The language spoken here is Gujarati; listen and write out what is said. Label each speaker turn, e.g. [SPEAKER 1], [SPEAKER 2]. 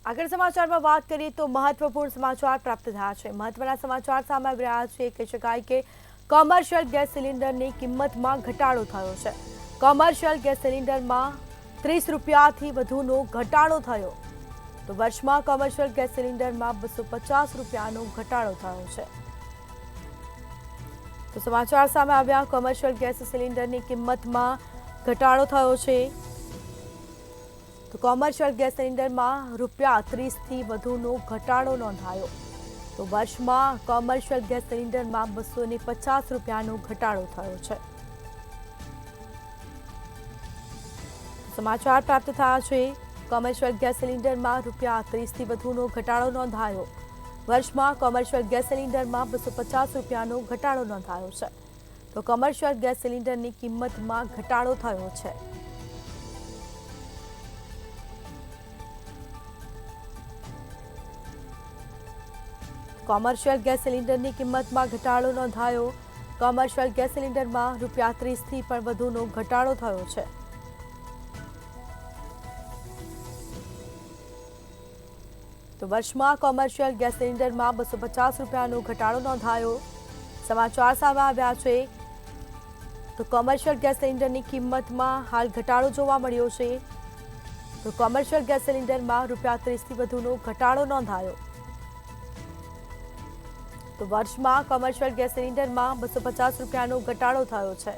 [SPEAKER 1] આગળ સમાચારમાં વાત કરીએ તો મહત્વપૂર્ણ સમાચાર પ્રાપ્ત થયા છે। મહત્વના સમાચાર સામે આવી રહ્યા છે। કહી શકાય કે કોમર્શિયલ ગેસ સિલિન્ડરની કિંમતમાં ઘટાડો થયો છે। કોમર્શિયલ ગેસ સિલિન્ડરમાં 30 રૂપિયાથી વધુનો ઘટાડો થયો। તો વર્ષમાં કોમર્શિયલ ગેસ સિલિન્ડરમાં 250 રૂપિયાનો ઘટાડો થયો છે। તો સમાચાર સામે આવ્યા, કોમર્શિયલ ગેસ સિલિન્ડરની કિંમતમાં ઘટાડો થયો છે। તો કોમર્શિયલ ગેસ સિલિન્ડરમાં ₹30થી વધુનો ઘટાડો નોંધાયો। તો વર્ષમાં કોમર્શિયલ ગેસ સિલિન્ડરમાં 250 રૂપિયાનો ઘટાડો થયો છે। સમાચાર પ્રાપ્ત થયા છે। કોમર્શિયલ ગેસ સિલિન્ડરમાં ₹30થી વધુનો ઘટાડો નોંધાયો। વર્ષમાં કોમર્શિયલ ગેસ સિલિન્ડરમાં 250 રૂપિયાનો ઘટાડો નોંધાયો છે। તો કોમર્શિયલ ગેસ સિલિન્ડરની કિંમતમાં ઘટાડો થયો છે। કોમર્શિયલ ગેસ સિલિન્ડરની કિંમતમાં ઘટાડો નોંધાયો। કોમર્શિયલ ગેસ સિલિન્ડરમાં ₹30થી પણ વધુનો ઘટાડો થયો છે। તો વર્ષમાં કોમર્શિયલ ગેસ સિલિન્ડરમાં 250 રૂપિયાનો ઘટાડો નોંધાયો। સમાચાર સામે આવ્યા છે। તો કોમર્શિયલ ગેસ સિલિન્ડરની કિંમતમાં હાલ ઘટાડો જોવા મળ્યો છે। તો કોમર્શિયલ ગેસ સિલિન્ડરમાં ₹30થી વધુનો ઘટાડો નોંધાયો। તો વર્ષમાં કોમર્શિયલ ગેસ સિલિન્ડરમાં 250 રૂપિયાનો ઘટાડો થયો છે।